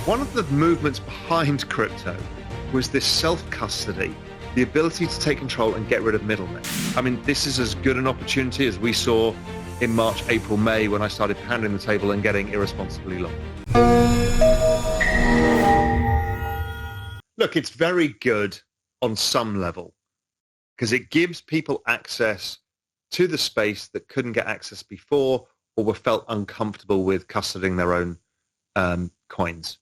One of the movements behind crypto was this self-custody, the ability to take control and get rid of middlemen. I mean, this is as good an opportunity as we saw in March, April, May when I started pounding the table and getting irresponsibly long. Look, it's very good on some level because it gives people access to the space that couldn't get access before or were felt uncomfortable with custodying their own coins.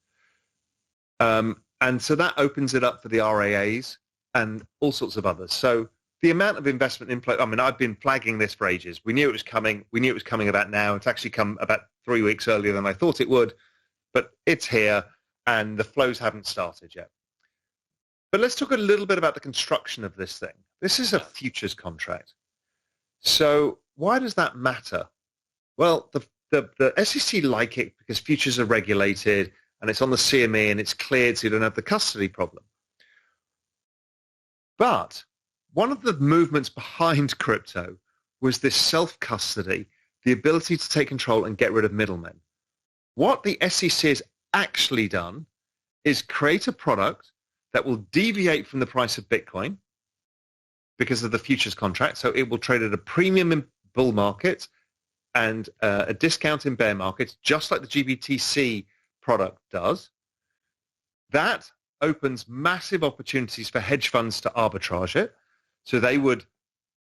And so that opens it up for the RAAs and all sorts of others. So the amount of investment inflow, I mean, I've been flagging this for ages. We knew it was coming. We knew it was coming about now. It's actually come about 3 weeks earlier than I thought it would, but it's here and the flows haven't started yet. But let's talk a little bit about the construction of this thing. This is a futures contract. So why does that matter? Well, the SEC like it because futures are regulated and it's on the CME and it's cleared so you don't have the custody problem. But one of the movements behind crypto was this self-custody, the ability to take control and get rid of middlemen. What the SEC has actually done is create a product that will deviate from the price of Bitcoin because of the futures contract. So it will trade at a premium in bull markets and a discount in bear markets, just like the GBTC product does. That opens massive opportunities for hedge funds to arbitrage it. So they would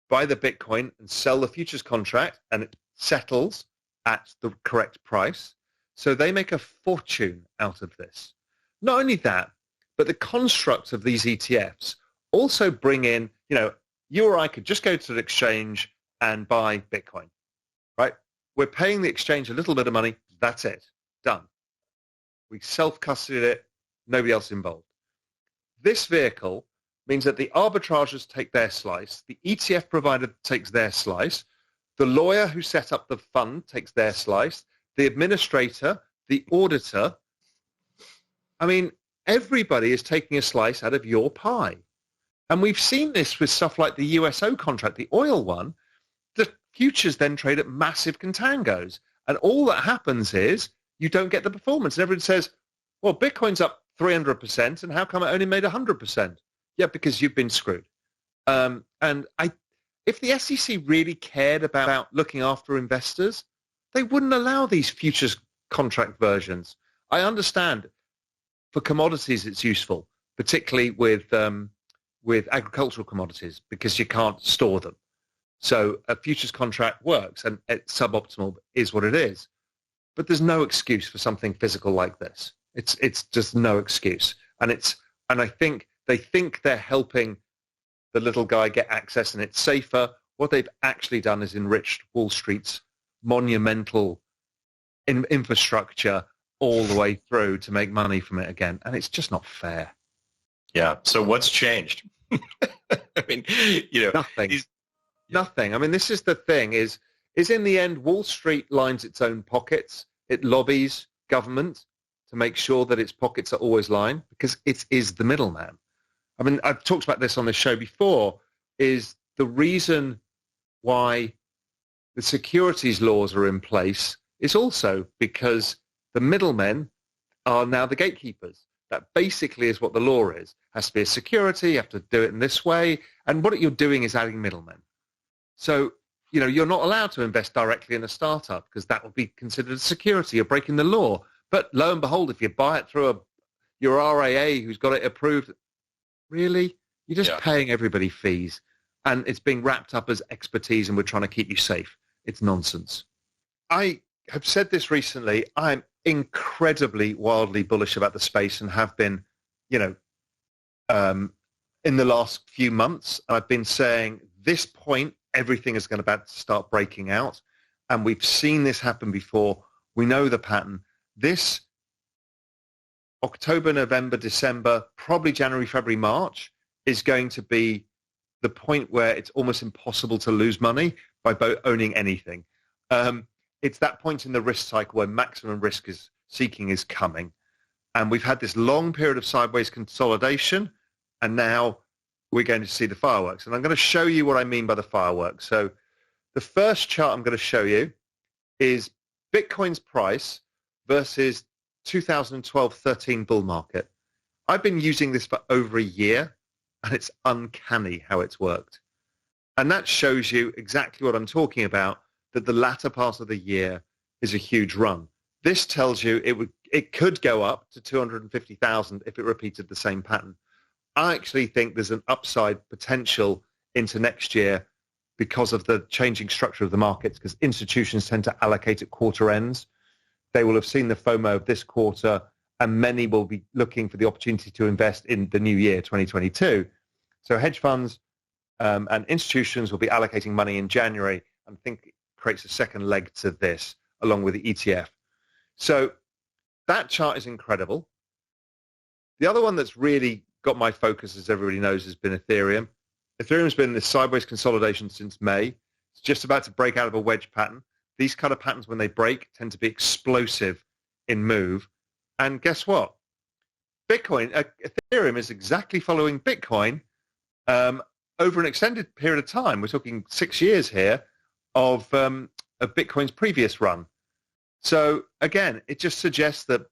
buy the Bitcoin and sell the futures contract and it settles at the correct price. So they make a fortune out of this. Not only that, but the construct of these ETFs also bring in, you or I could just go to the exchange and buy Bitcoin, right? We're paying the exchange a little bit of money. That's it. Done. We self-custodied it. Nobody else involved. This vehicle means that the arbitrageurs take their slice. The ETF provider takes their slice. The lawyer who set up the fund takes their slice. The administrator, the auditor. I mean, everybody is taking a slice out of your pie. And we've seen this with stuff like the USO contract, the oil one. The futures then trade at massive contangos. And all that happens is you don't get the performance. And everyone says, well, Bitcoin's up 300%, and how come it only made 100%? Yeah, because you've been screwed. If the SEC really cared about looking after investors, they wouldn't allow these futures contract versions. I understand for commodities it's useful, particularly with agricultural commodities, because you can't store them. So a futures contract works, and it's suboptimal is what it is. But there's no excuse for something physical like this. It's just no excuse. And I think they think they're helping the little guy get access and it's safer. What they've actually done is enriched Wall Street's monumental infrastructure all the way through to make money from it again. And it's just not fair. Yeah. So what's changed? I mean, Nothing. I mean, this is the thing is in the end, Wall Street lines its own pockets. It lobbies government to make sure that its pockets are always lined because it is the middleman. I mean, I've talked about this on this show before, is the reason why the securities laws are in place is also because the middlemen are now the gatekeepers. That basically is what the law is. It has to be a security, you have to do it in this way, and what you're doing is adding middlemen. So, you're not allowed to invest directly in a startup because that would be considered a security. You're breaking the law. But lo and behold, if you buy it through your RAA who's got it approved, really? You're just paying everybody fees. And it's being wrapped up as expertise and we're trying to keep you safe. It's nonsense. I have said this recently. I'm incredibly wildly bullish about the space and have been, in the last few months. I've been saying this point, everything is about to start breaking out. And we've seen this happen before. We know the pattern. This October, November, December, probably January, February, March is going to be the point where it's almost impossible to lose money by owning anything. It's that point in the risk cycle where maximum risk seeking is coming. And we've had this long period of sideways consolidation, and now we're going to see the fireworks. And I'm going to show you what I mean by the fireworks. So the first chart I'm going to show you is Bitcoin's price versus 2012-13 bull market. I've been using this for over a year, and it's uncanny how it's worked. And that shows you exactly what I'm talking about, that the latter part of the year is a huge run. This tells you it could go up to 250,000 if it repeated the same pattern. I actually think there's an upside potential into next year because of the changing structure of the markets, because institutions tend to allocate at quarter ends. They will have seen the FOMO of this quarter, and many will be looking for the opportunity to invest in the new year, 2022. So hedge funds and institutions will be allocating money in January, and I think it creates a second leg to this along with the ETF. So that chart is incredible. The other one that's really got my focus, as everybody knows, has been Ethereum. Ethereum's been in this sideways consolidation since May. It's just about to break out of a wedge pattern. These kind of patterns, when they break, tend to be explosive in move. And guess what? Ethereum is exactly following Bitcoin over an extended period of time. We're talking 6 years here of Bitcoin's previous run. So again, it just suggests that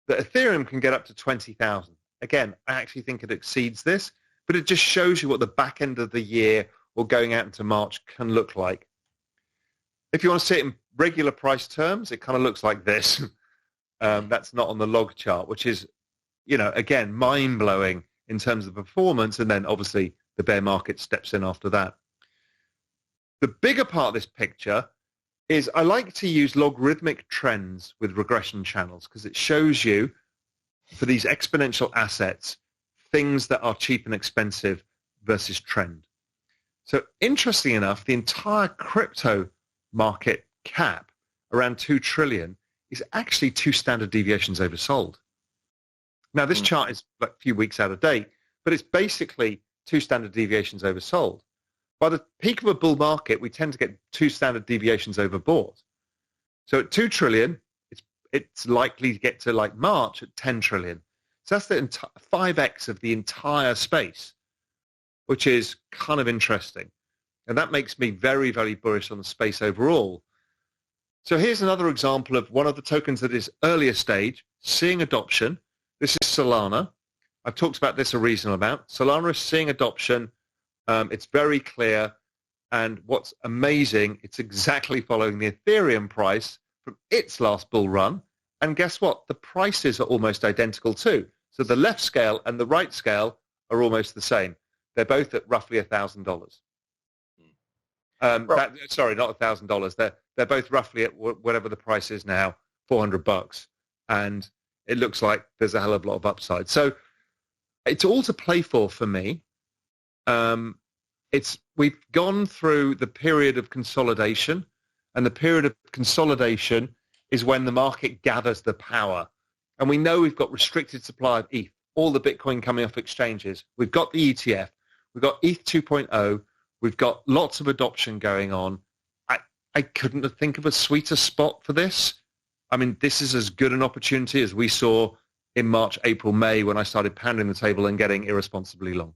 Ethereum can get up to 20,000. Again, I actually think it exceeds this, but it just shows you what the back end of the year or going out into March can look like. If you want to see it in regular price terms, it kind of looks like this. That's not on the log chart, which is, again, mind-blowing in terms of performance, and then obviously the bear market steps in after that. The bigger part of this picture is I like to use logarithmic trends with regression channels because it shows you, for these exponential assets, things that are cheap and expensive versus trend. So interestingly enough, the entire crypto market cap, around 2 trillion, is actually 2 standard deviations oversold. Now, this chart is like a few weeks out of date, but it's basically 2 standard deviations oversold. By the peak of a bull market, we tend to get 2 standard deviations overbought. So at 2 trillion, it's likely to get to like March at 10 trillion. So that's the 5x of the entire space, which is kind of interesting. And that makes me very, very bullish on the space overall. So here's another example of one of the tokens that is earlier stage, seeing adoption. This is Solana. I've talked about this a reasonable amount. Solana is seeing adoption. It's very clear. And what's amazing, it's exactly following the Ethereum price from its last bull run. And guess what? The prices are almost identical too. So the left scale and the right scale are almost the same. They're both at roughly $1,000. Sorry, not $1,000. They're both roughly at whatever the price is now, $400. And it looks like there's a hell of a lot of upside. So it's all to play for me. We've gone through the period of consolidation, and the period of consolidation is when the market gathers the power. And we know we've got restricted supply of ETH, all the Bitcoin coming off exchanges. We've got the ETF. We've got ETH 2.0. We've got lots of adoption going on. I couldn't think of a sweeter spot for this. I mean, this is as good an opportunity as we saw in March, April, May when I started pounding the table and getting irresponsibly long.